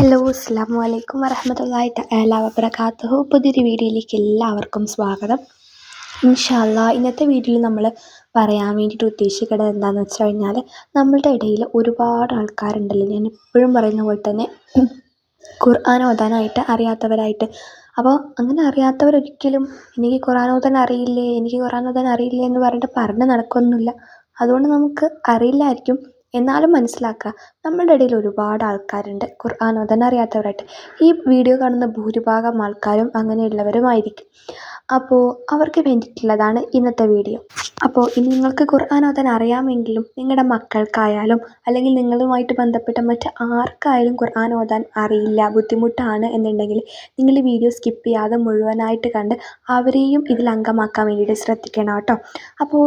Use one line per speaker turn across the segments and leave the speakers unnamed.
Hello അസ്സലാമു അലൈക്കും വറഹ്മത്തുള്ളാഹി തആല വബറകാതുഹു. പുതിയൊരു വീഡിയോയിലേക്ക് എല്ലാവർക്കും സ്വാഗതം. ഇൻഷാ അല്ലാഹ് ഇന്നത്തെ വീഡിയോയിൽ നമ്മൾ പറയാൻ വേണ്ടിയിട്ട് ഉദ്ദേശിക്കുന്നത് എന്താണെന്ന് വെച്ച് കഴിഞ്ഞാൽ, നമ്മളുടെ ഇടയിൽ ഒരുപാട് ആൾക്കാരുണ്ടല്ലോ, ഞാൻ എപ്പോഴും പറയുന്ന പോലെ തന്നെ ഖുർആൻ ഓതാനായിട്ട് അറിയാത്തവരായിട്ട്. അപ്പോൾ അങ്ങനെ അറിയാത്തവരൊരിക്കലും എനിക്ക് ഖുർആൻ ഓതാൻ അറിയില്ലേ എന്ന് പറഞ്ഞിട്ട് പറഞ്ഞ് നടക്കൊന്നുമില്ല. അതുകൊണ്ട് നമുക്ക് അറിയില്ലായിരിക്കും, എന്നാലും മനസ്സിലാക്കുക, നമ്മുടെ ഇടയിൽ ഒരുപാട് ആൾക്കാരുണ്ട് ഖുർആൻ ഓതാൻ അറിയാത്തവരായിട്ട്. ഈ വീഡിയോ കാണുന്ന ഭൂരിഭാഗം ആൾക്കാരും അങ്ങനെയുള്ളവരുമായിരിക്കും. അപ്പോൾ അവർക്ക് വേണ്ടിയിട്ടുള്ളതാണ് ഇന്നത്തെ വീഡിയോ. അപ്പോൾ ഇനി നിങ്ങൾക്ക് ഖുർആൻ ഓതാൻ അറിയാമെങ്കിലും നിങ്ങളുടെ മക്കൾക്കായാലും അല്ലെങ്കിൽ നിങ്ങളുമായിട്ട് ബന്ധപ്പെട്ട മറ്റ് ആർക്കായാലും ഖുർആൻ ഓതാൻ അറിയില്ല, ബുദ്ധിമുട്ടാണ് എന്നുണ്ടെങ്കിൽ നിങ്ങൾ ഈ വീഡിയോ സ്കിപ്പ് ചെയ്യാതെ മുഴുവനായിട്ട് കണ്ട് അവരെയും ഇതിൽ അംഗമാക്കാൻ വേണ്ടിയിട്ട് ശ്രദ്ധിക്കണം കേട്ടോ. അപ്പോൾ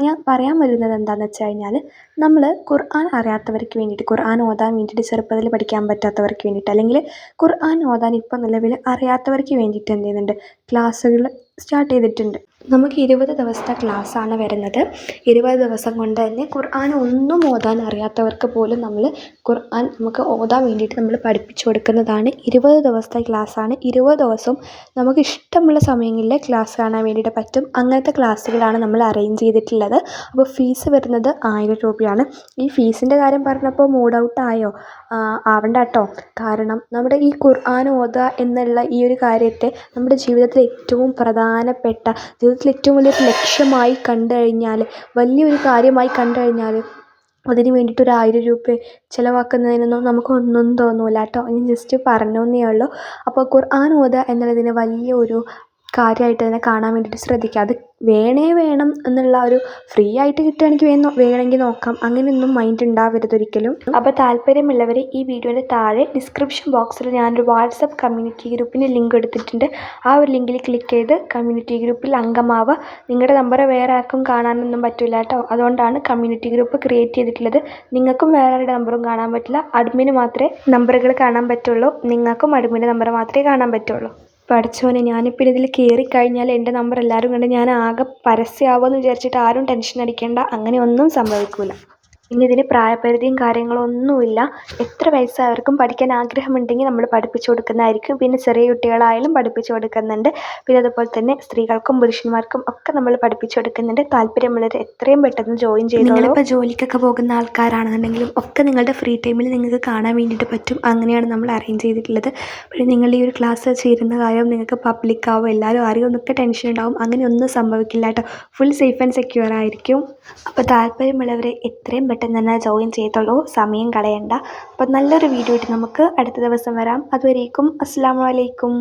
ഞാൻ പറയാൻ വരുന്നത് എന്താണെന്ന് വെച്ച് കഴിഞ്ഞാൽ, നമ്മൾ ഖുർആൻ അറിയാത്തവർക്ക് വേണ്ടിയിട്ട്, ഖുർആൻ ഓതാൻ വേണ്ടിയിട്ട് ചെറുപ്പത്തിൽ പഠിക്കാൻ പറ്റാത്തവർക്ക് വേണ്ടിയിട്ട്, അല്ലെങ്കിൽ ഖുർആൻ ഓതാൻ ഇപ്പം നിലവിൽ അറിയാത്തവർക്ക് വേണ്ടിയിട്ട് എന്ത് ചെയ്യുന്നുണ്ട്, ക്ലാസ്സുകൾ സ്റ്റാർട്ട് ചെയ്തിട്ടുണ്ട്. നമുക്ക് 20 ദിവസത്തെ ക്ലാസ്സാണ് വരുന്നത്. 20 ദിവസം കൊണ്ട് തന്നെ ഖുർആൻ ഒന്നും ഓതാൻ അറിയാത്തവർക്ക് പോലും നമ്മൾ ഖുർആൻ നമുക്ക് ഓതാൻ വേണ്ടിയിട്ട് നമ്മൾ പഠിപ്പിച്ചു കൊടുക്കുന്നതാണ്. 20 ദിവസത്തെ ക്ലാസ്സാണ്. 20 ദിവസവും നമുക്ക് ഇഷ്ടമുള്ള സമയങ്ങളിൽ ക്ലാസ് കാണാൻ വേണ്ടിയിട്ട് പറ്റും. അങ്ങനത്തെ ക്ലാസ്സുകളാണ് നമ്മൾ അറേഞ്ച് ചെയ്തിട്ടുള്ളത്. അപ്പോൾ ഫീസ് വരുന്നത് 1000 രൂപയാണ്. ഈ ഫീസിൻ്റെ കാര്യം പറഞ്ഞപ്പോൾ മൂഡ് ഔട്ട് ആയോ? ആവണ്ട കേട്ടോ. കാരണം നമ്മുടെ ഈ ഖുർആൻ ഓതുക എന്നുള്ള ഈ ഒരു കാര്യത്തെ നമ്മുടെ ജീവിതത്തിൽ ഏറ്റവും പ്രധാനപ്പെട്ട, ജീവിതത്തിൽ ഏറ്റവും വലിയൊരു ലക്ഷ്യമായി കണ്ടു കഴിഞ്ഞാൽ, വലിയൊരു കാര്യമായി കണ്ടു കഴിഞ്ഞാൽ അതിന് വേണ്ടിയിട്ട് 1000 രൂപ ചിലവാക്കുന്നതിനൊന്നും നമുക്കൊന്നും തോന്നില്ല കേട്ടോ. ഞാൻ ജസ്റ്റ് പറഞ്ഞേ ഉള്ളൂ. അപ്പോൾ ഖുർആൻ ഓതുക എന്നുള്ളതിന് വലിയൊരു കാര്യമായിട്ട് തന്നെ കാണാൻ വേണ്ടിയിട്ട് ശ്രദ്ധിക്കുക. അത് വേണം എന്നുള്ള ഒരു ഫ്രീ ആയിട്ട് കിട്ടുകയാണെങ്കിൽ വേണമെങ്കിൽ നോക്കാം, അങ്ങനെയൊന്നും മൈൻഡ് ഉണ്ടാവരുതൊരിക്കലും. അപ്പോൾ താല്പര്യമുള്ളവർ ഈ വീഡിയോയുടെ താഴെ ഡിസ്ക്രിപ്ഷൻ ബോക്സിൽ ഞാനൊരു വാട്സപ്പ് കമ്മ്യൂണിറ്റി ഗ്രൂപ്പിന് ലിങ്ക് എടുത്തിട്ടുണ്ട്. ആ ഒരു ലിങ്കിൽ ക്ലിക്ക് ചെയ്ത് കമ്മ്യൂണിറ്റി ഗ്രൂപ്പിൽ അംഗമാവുക. നിങ്ങളുടെ നമ്പർ വേറെ ആർക്കും കാണാനൊന്നും പറ്റില്ല കേട്ടോ. അതുകൊണ്ടാണ് കമ്മ്യൂണിറ്റി ഗ്രൂപ്പ് ക്രിയേറ്റ് ചെയ്തിട്ടുള്ളത്. നിങ്ങൾക്കും വേറെ ആരുടെ നമ്പറും കാണാൻ പറ്റില്ല. അഡ്മിന് മാത്രമേ നമ്പറുകൾ കാണാൻ പറ്റുള്ളൂ. നിങ്ങൾക്കും അഡ്മിൻ്റെ നമ്പർ മാത്രമേ കാണാൻ പറ്റുള്ളൂ. പഠിച്ചോനെ, ഞാനിപ്പോൾ ഇതിൽ കയറിക്കഴിഞ്ഞാൽ എൻ്റെ നമ്പർ എല്ലാവരും കണ്ട് ഞാൻ ആകെ പരസ്യമാവുമെന്ന് വിചാരിച്ചിട്ട് ആരും ടെൻഷൻ അടിക്കേണ്ട. അങ്ങനെ ഒന്നും സംഭവിക്കില്ല. ഇനി ഇതിന് പ്രായപരിധിയും കാര്യങ്ങളൊന്നുമില്ല. എത്ര വയസ്സായവർക്കും പഠിക്കാൻ ആഗ്രഹമുണ്ടെങ്കിൽ നമ്മൾ പഠിപ്പിച്ചു കൊടുക്കുന്നതായിരിക്കും. പിന്നെ ചെറിയ കുട്ടികളായാലും പഠിപ്പിച്ചു കൊടുക്കുന്നുണ്ട്. പിന്നെ അതുപോലെ തന്നെ സ്ത്രീകൾക്കും പുരുഷന്മാർക്കും ഒക്കെ നമ്മൾ പഠിപ്പിച്ചു കൊടുക്കുന്നുണ്ട്. താല്പര്യമുള്ളവർ എത്രയും പെട്ടെന്ന് ജോയിൻ ചെയ്തോളൂ. നിങ്ങളിപ്പോൾ ജോലിക്കൊക്കെ പോകുന്ന ആൾക്കാരാണെന്നുണ്ടെങ്കിലും ഒക്കെ നിങ്ങളുടെ ഫ്രീ ടൈമിൽ നിങ്ങൾക്ക് കാണാൻ വേണ്ടിയിട്ട് പറ്റും. അങ്ങനെയാണ് നമ്മൾ അറേഞ്ച് ചെയ്തിട്ടുള്ളത്. പിന്നെ നിങ്ങൾ ഈ ഒരു ക്ലാസ് ചേരുന്ന കാര്യം നിങ്ങൾക്ക് പബ്ലിക്കാവും, എല്ലാവരും അറിയുമെന്നൊക്കെ ടെൻഷൻ ഉണ്ടാവും. അങ്ങനെയൊന്നും സംഭവിക്കില്ല കേട്ടോ. ഫുൾ സേഫ് ആൻഡ് സെക്യൂർ ആയിരിക്കും. അപ്പോൾ താല്പര്യമുള്ളവരെ എത്രയും പെട്ടെന്ന് തന്നെ ജോയിൻ ചെയ്തോളൂ, സമയം കളയണ്ട. അപ്പോൾ നല്ലൊരു വീഡിയോ ആയിട്ട് നമുക്ക് അടുത്ത ദിവസം വരാം. അതുവരേക്കും അസ്സലാമു അലൈക്കും.